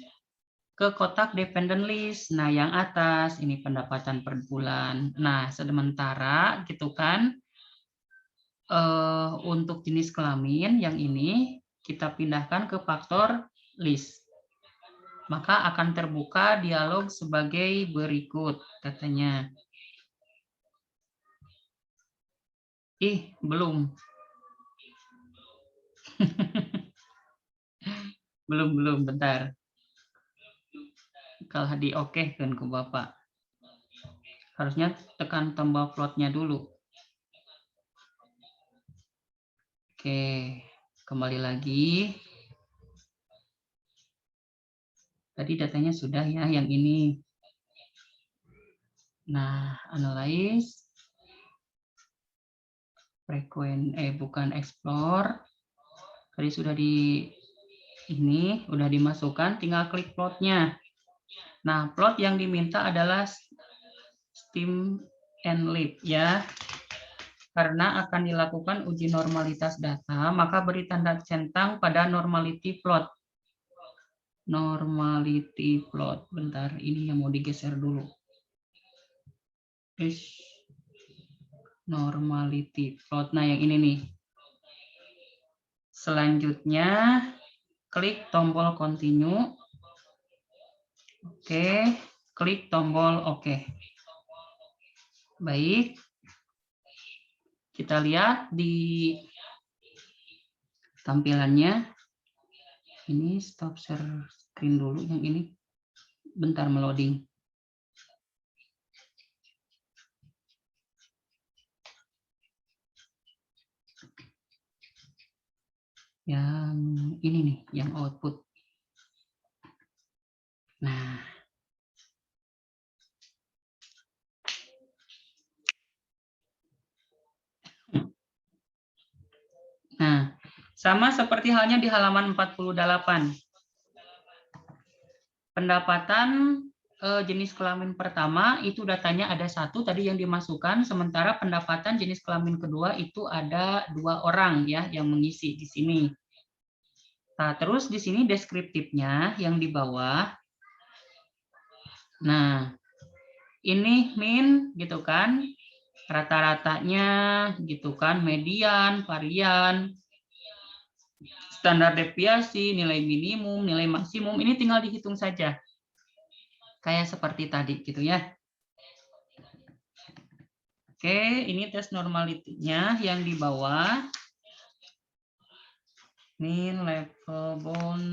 ke kotak dependent list. Nah, yang atas ini pendapatan per bulan. Nah, sementara gitu kan untuk jenis kelamin yang ini kita pindahkan ke faktor list. Maka akan terbuka dialog sebagai berikut katanya. Belum. belum, bentar. Kalau di oke kan ke Bapak. Harusnya tekan tombol plotnya dulu. Oke, kembali lagi. Tadi datanya sudah ya yang ini. Nah, analyze. Bukan explore. Tadi sudah udah dimasukkan, tinggal klik plotnya. Nah, plot yang diminta adalah stem and leaf ya. Karena akan dilakukan uji normalitas data, maka beri tanda centang pada normality plot. Normality plot. Bentar, ini yang mau digeser dulu. normality plot. Nah, yang ini nih. Selanjutnya, klik tombol continue. Oke, klik tombol OK. Baik. Kita lihat di tampilannya. Ini stop share screen dulu yang ini. Bentar meloading. Yang ini nih, yang output. Nah, sama seperti halnya di halaman 48. Pendapatan jenis kelamin pertama itu datanya ada 1 tadi yang dimasukkan, sementara pendapatan jenis kelamin kedua itu ada 2 orang ya yang mengisi di sini. Nah, terus di sini deskriptifnya yang di bawah. Nah, ini min gitu kan, rata-ratanya gitu kan, median, varian, standar deviasi, nilai minimum, nilai maksimum, ini tinggal dihitung saja. Kayak seperti tadi gitu ya. Oke, ini tes normality-nya yang di bawah. Min, level, bond,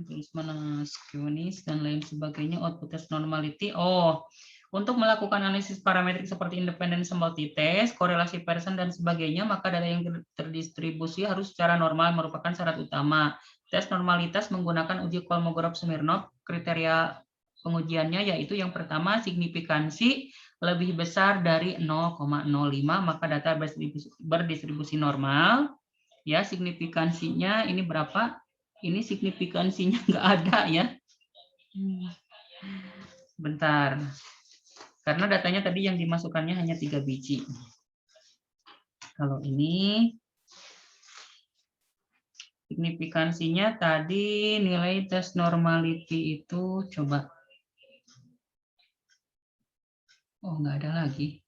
terus mana skewness, dan lain sebagainya, output test normality. Oh, untuk melakukan analisis parametrik seperti independence multitest, korelasi Pearson, dan sebagainya, maka data yang terdistribusi harus secara normal merupakan syarat utama. Tes normalitas menggunakan uji Kolmogorov-Smirnov, kriteria pengujiannya yaitu yang pertama, signifikansi lebih besar dari 0,05, maka data berdistribusi normal. Ya, signifikansinya ini berapa? Ini signifikansinya nggak ada ya. Bentar. Karena datanya tadi yang dimasukkannya hanya 3 biji. Kalau ini signifikansinya tadi nilai tes normality itu coba. Oh, nggak ada lagi.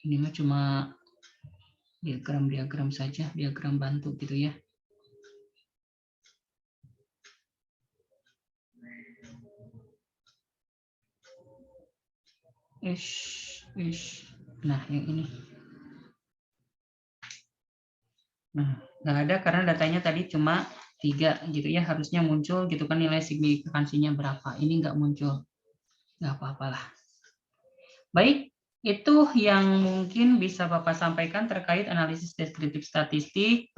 Ini mah cuma diagram saja, diagram bantu gitu ya. Nah, yang ini. Nah, nggak ada karena datanya tadi cuma 3 gitu ya, harusnya muncul gitu kan nilai signifikansinya berapa. Ini nggak muncul. Nggak apa-apalah. Baik, itu yang mungkin bisa Bapak sampaikan terkait analisis deskriptif statistik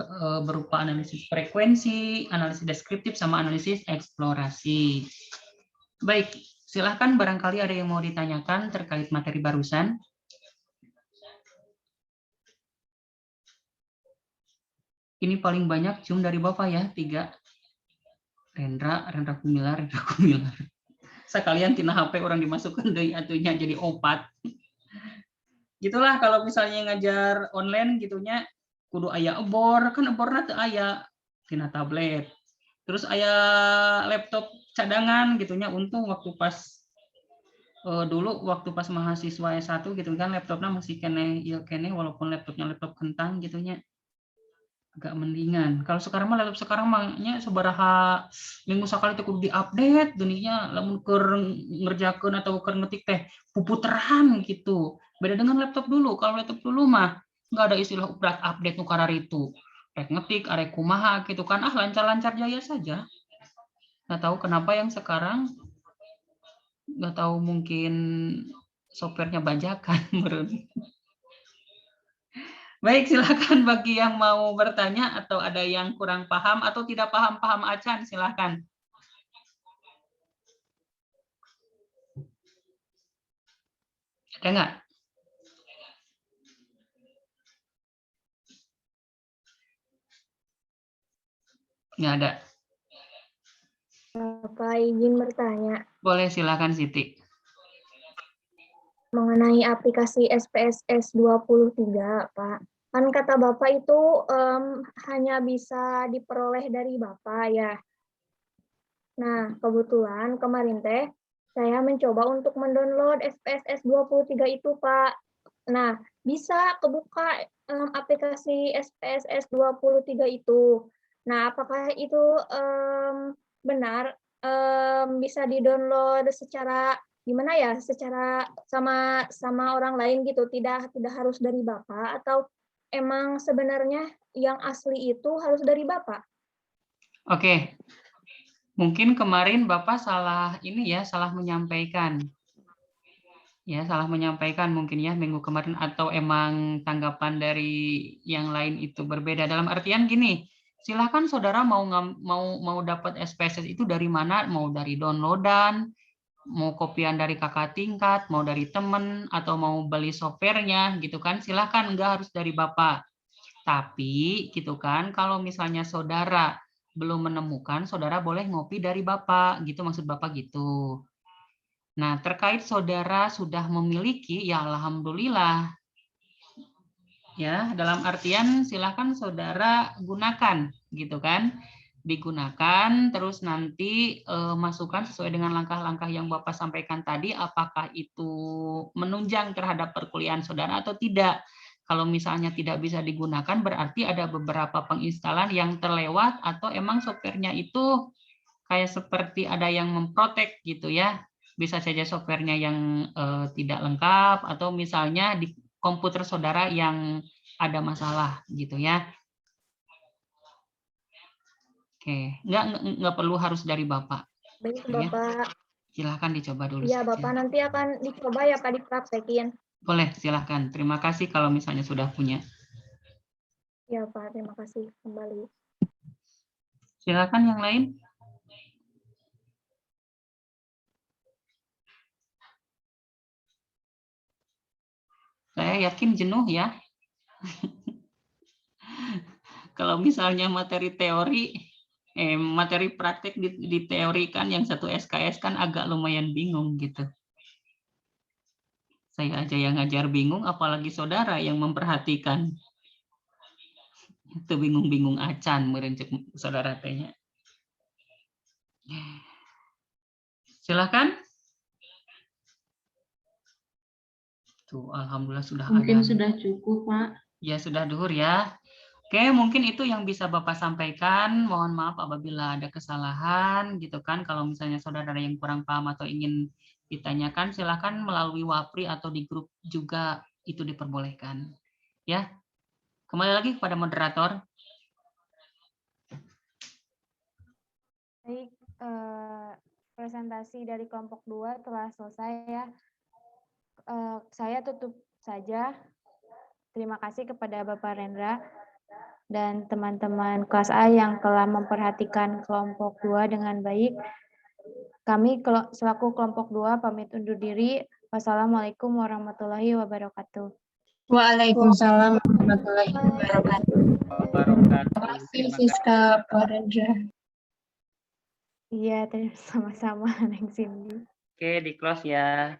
berupa analisis frekuensi, analisis deskriptif, sama analisis eksplorasi. Baik, silahkan barangkali ada yang mau ditanyakan terkait materi barusan. Ini paling banyak cium dari Bapak ya, 3. Rendra Kumilar. Sekalian tina HP orang dimasukkan dari atunya jadi 4. Gitulah kalau misalnya ngajar online gitunya kudu aya ebor, kan eborna teu aya tina tablet. Terus aya laptop cadangan gitunya, untung waktu pas dulu waktu pas mahasiswa S1 gitu kan laptopnya masih kene walaupun laptopnya laptop kentang gitunya. Agak mendingan. Kalau sekarang mah laptop sekarang mahnya sabaraha minggu sekali teh kudu diupdate dunia lamun keur ngerjakeun atau keur ngetik teh puputeran gitu. Beda dengan laptop dulu. Kalau laptop dulu mah nggak ada istilah update nu kararitu. Rek ngetik, arek kumaha gitu kan. Ah, lancar-lancar jaya saja. Nggak tahu kenapa yang sekarang nggak tahu mungkin softwarenya bajakan menurut. Baik, silakan bagi yang mau bertanya atau ada yang kurang paham atau tidak paham acan, silakan. Ada nggak? Nggak ada. Bapak izin bertanya Boleh, silakan Siti. mengenai aplikasi SPSS 23, Pak. Kan kata Bapak itu hanya bisa diperoleh dari Bapak ya. Nah, kebetulan kemarin teh Saya mencoba untuk mendownload SPSS 23 itu, Pak. Nah, bisa kebuka aplikasi SPSS 23 itu. Nah, apakah itu benar bisa di-download secara gimana ya? Secara sama orang lain gitu, tidak harus dari Bapak, atau emang sebenarnya yang asli itu harus dari Bapak? Oke. Mungkin kemarin Bapak salah ini ya, salah menyampaikan. Ya, salah menyampaikan mungkin ya minggu kemarin, atau emang tanggapan dari yang lain itu berbeda. Dalam artian gini, silakan saudara mau dapat SPSS itu dari mana, mau dari downloadan, mau kopian dari kakak tingkat, mau dari temen, atau mau beli softwarenya gitu kan, silakan, enggak harus dari Bapak. Tapi gitu kan, kalau misalnya saudara belum menemukan, saudara boleh ngopi dari Bapak, gitu maksud Bapak gitu. Nah, terkait saudara sudah memiliki, ya alhamdulillah. Ya, dalam artian silakan saudara gunakan, gitu kan. Digunakan, terus nanti masukkan sesuai dengan langkah-langkah yang Bapak sampaikan tadi, apakah itu menunjang terhadap perkuliahan saudara atau tidak. Kalau misalnya tidak bisa digunakan, berarti ada beberapa penginstalan yang terlewat, atau emang softwarenya itu kayak seperti ada yang memprotek gitu ya. Bisa saja softwarenya yang tidak lengkap, atau misalnya di komputer saudara yang ada masalah gitu ya. Oke, nggak perlu harus dari Bapak. Baik, Ya. Bapak. Silahkan dicoba dulu Iya, saja. Bapak nanti akan dicoba ya, Pak, dipraktekin. Boleh, silahkan. Terima kasih kalau misalnya sudah punya. Ya, Pak, terima kasih kembali. Silakan yang lain. Saya yakin jenuh ya. Kalau misalnya materi teori, materi praktek diteorikan yang satu SKS kan agak lumayan bingung gitu. Saya aja yang ngajar bingung, apalagi saudara yang memperhatikan. Itu bingung-bingung acan merencek saudara tanya. Silakan. Tuh, alhamdulillah sudah Mungkin ada. sudah cukup, Pak. Ya, sudah duhur ya. Oke, mungkin itu yang bisa Bapak sampaikan. Mohon maaf apabila ada kesalahan gitu kan. Kalau misalnya saudara ada yang kurang paham atau ingin ditanyakan, silakan melalui Wapri atau di grup juga itu diperbolehkan. Ya. Kembali lagi kepada moderator. Baik, presentasi dari kelompok 2 telah selesai ya. Saya tutup saja. Terima kasih kepada Bapak Rendra dan teman-teman kelas A yang telah memperhatikan kelompok 2 dengan baik. Kami selaku kelompok 2 pamit undur diri. Wassalamualaikum warahmatullahi wabarakatuh. Waalaikumsalam warahmatullahi wabarakatuh. Terima kasih Siska Pak Rendra. Iya, sama-sama Neng Cindy. Oke, di close ya.